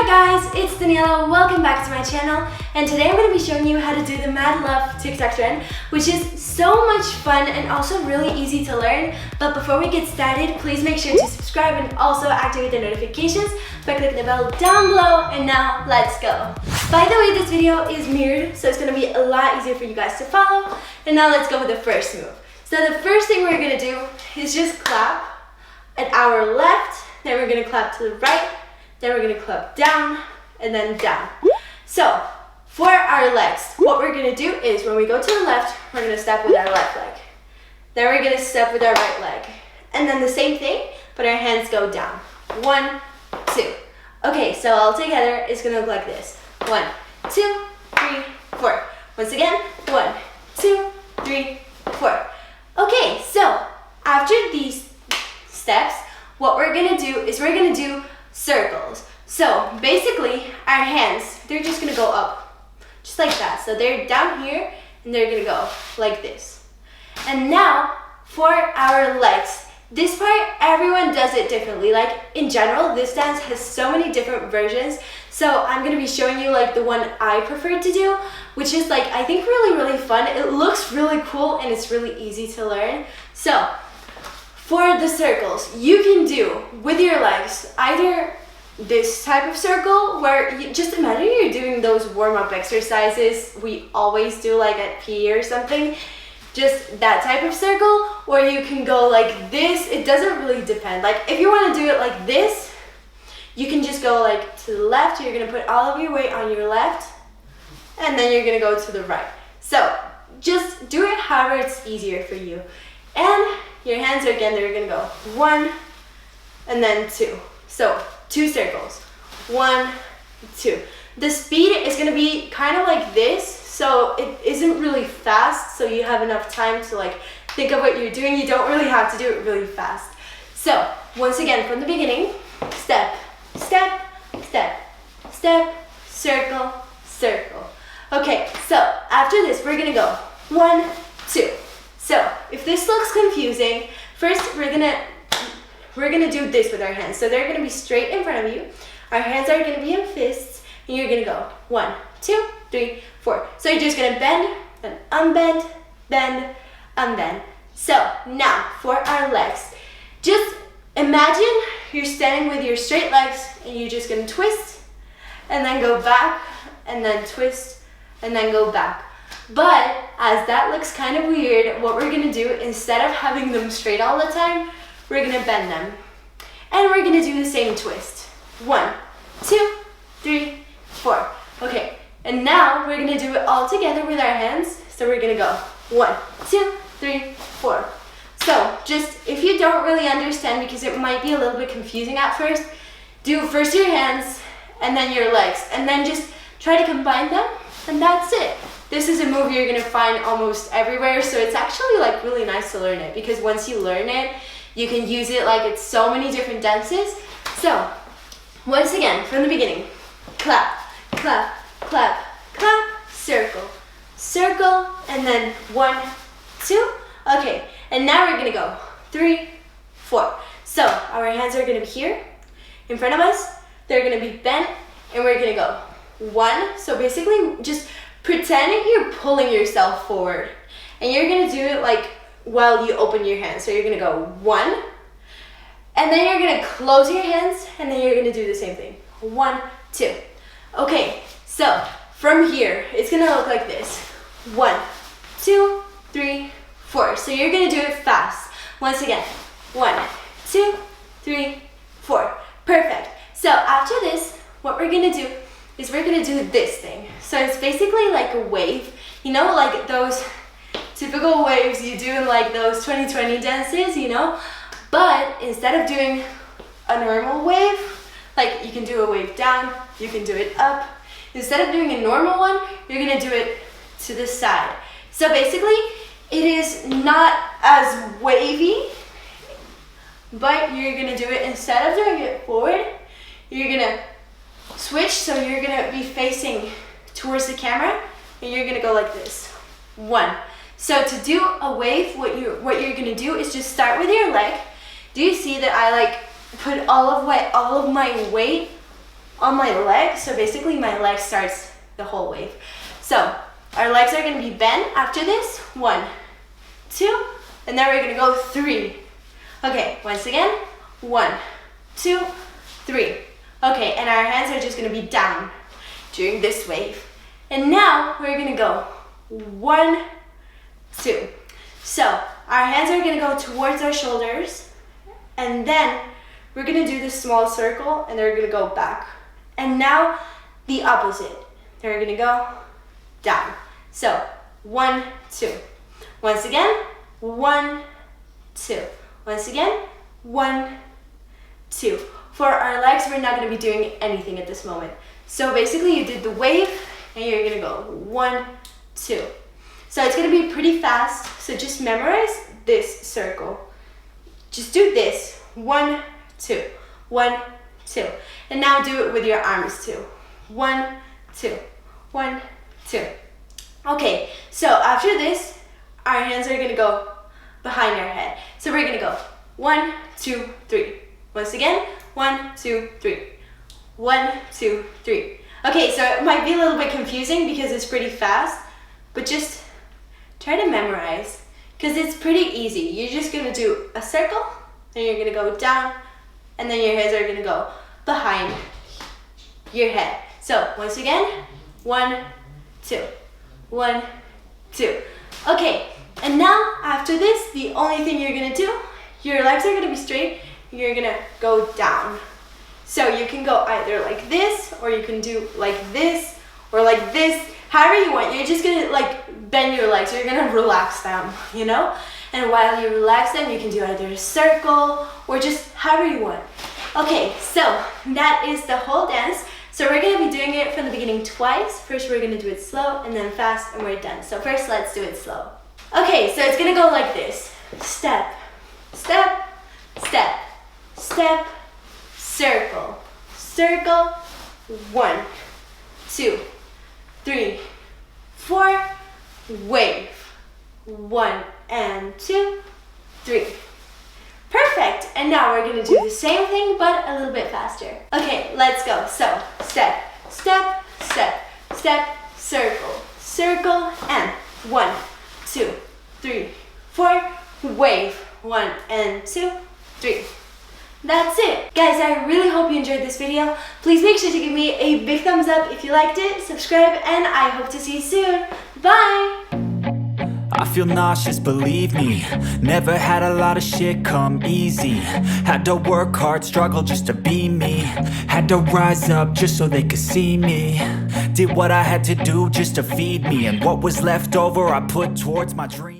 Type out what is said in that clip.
Hi guys, it's Daniela. Welcome back to my channel, and today I'm going to be showing you how to do the Mad Love TikTok trend, which is so much fun and also really easy to learn. But before we get started, please make sure to subscribe and also activate the notifications by clicking the bell down below. And now let's go. By the way, this video is mirrored, so it's going to be a lot easier for you guys to follow. And now let's go with the first move. So the first thing we're going to do is just clap at our left, then we're going to clap to the right, then we're going to clap down, and then down. So, for our legs, what we're going to do is when we go to the left, we're going to step with our left leg. Then we're going to step with our right leg. And then the same thing, but our hands go down. 1, 2. Okay, so all together, it's going to look like this. 1, 2, 3, 4. Once again, 1, 2, 3, 4. Okay, so after these steps, what we're going to do is we're going to do circles. So basically our hands, they're just gonna go up just like that. So they're down here and they're gonna go like this. And now for our legs, this part everyone does it differently. Like in general, this dance has so many different versions, so I'm gonna be showing you like the one I prefer to do, which is like I think really fun. It looks really cool and it's really easy to learn. So for the circles, you can do with your legs either this type of circle where you just imagine you're doing those warm-up exercises we always do like at PE or something, just that type of circle, or you can go like this. It doesn't really depend. Like if you want to do it like this, you can just go like to the left. You're going to put all of your weight on your left, and then you're going to go to the right. So just do it however it's easier for you. And your hands are again, they're gonna go 1 and then 2. So 2 circles, 1, 2. The speed is gonna be kind of like this, so it isn't really fast, so you have enough time to like think of what you're doing. You don't really have to do it really fast. So once again, from the beginning, step, step, step, step, circle, circle. Okay, so after this, we're gonna go 1, 2. So if this looks confusing, first we're gonna do this with our hands. So they're gonna be straight in front of you. Our hands are gonna be in fists, and you're gonna go 1, 2, 3, 4. So you're just gonna bend, then unbend, bend, unbend. So now for our legs, just imagine you're standing with your straight legs, and you're just gonna twist, and then go back, and then twist, and then go back. But as that looks kind of weird, what we're gonna do, instead of having them straight all the time, we're gonna bend them. And we're gonna do the same twist. 1, 2, 3, 4. Okay, and now we're gonna do it all together with our hands. So we're gonna go 1, 2, 3, 4. So just, if you don't really understand, because it might be a little bit confusing at first, do first your hands and then your legs, and then just try to combine them, and that's it. This is a move you're gonna find almost everywhere, so it's actually like really nice to learn it, because once you learn it, you can use it like it's so many different dances. So once again, from the beginning, clap, clap, clap, clap, circle, circle, and then 1, 2. Okay, and now we're gonna go 3, 4. So our hands are gonna be here in front of us. They're gonna be bent, and we're gonna go 1. So basically just pretend you're pulling yourself forward, and you're gonna do it like while you open your hands. So you're gonna go 1, and then you're gonna close your hands, and then you're gonna do the same thing. 1, 2. Okay, so from here, it's gonna look like this. 1, 2, 3, 4. So you're gonna do it fast. Once again, 1, 2, 3, 4. Perfect. So after this, what we're gonna do is we're gonna do this thing. So it's basically like a wave. You know, like those typical waves you do in like those 2020 dances, you know? But instead of doing a normal wave, like you can do a wave down, you can do it up. Instead of doing a normal one, you're gonna do it to the side. So basically, it is not as wavy, but you're gonna do it, instead of doing it forward, you're gonna switch, so you're gonna be facing towards the camera, and you're gonna go like this. 1. So to do a wave, what you're gonna do is just start with your leg. Do you see that I like put all of my weight on my leg. So basically my leg starts the whole wave. So our legs are gonna be bent after this. 1, 2, and then we're gonna go 3. Okay, once again, 1, 2, 3. Okay, and our hands are just gonna be down during this wave. And now we're gonna go 1, 2. So our hands are gonna go towards our shoulders, and then we're gonna do this small circle, and they're gonna go back. And now the opposite. They're gonna go down. So 1, 2. Once again, 1, 2. Once again, 1, 2. For our legs, we're not gonna be doing anything at this moment. So basically you did the wave, and you're gonna go 1, 2. So it's gonna be pretty fast, so just memorize this circle. Just do this, 1, 2, 1, 2. And now do it with your arms too. 1, 2, 1, 2. Okay, so after this, our hands are gonna go behind our head. So we're gonna go 1, 2, 3. Once again, 1, 2, 3. 1, 2, 3. Okay, so it might be a little bit confusing because it's pretty fast, but just try to memorize because it's pretty easy. You're just gonna do a circle, then you're gonna go down, and then your hands are gonna go behind your head. So once again, 1, 2, 1, 2. Okay, and now after this, the only thing you're gonna do, your legs are gonna be straight, you're gonna go down. So you can go either like this, or you can do like this, or like this, however you want. You're just gonna like bend your legs, you're gonna relax them, you know? And while you relax them, you can do either a circle, or just however you want. Okay, so that is the whole dance. So we're gonna be doing it from the beginning twice. First we're gonna do it slow, and then fast, and we're done. So first let's do it slow. Okay, so it's gonna go like this. Step, step, step, step, circle, circle, 1, 2, 3, 4, wave, 1 and 2, 3. Perfect, and now we're gonna do the same thing, but a little bit faster. Okay, let's go. So, step, step, step, step, circle, circle, and 1, 2, 3, 4, wave, 1 and 2, 3. That's it. Guys, I really hope you enjoyed this video. Please make sure to give me a big thumbs up if you liked it, subscribe, and I hope to see you soon. Bye! I feel nauseous, believe me. Never had a lot of shit come easy. Had to work hard, struggle just to be me. Had to rise up just so they could see me. Did what I had to do just to feed me, and what was left over I put towards my dream.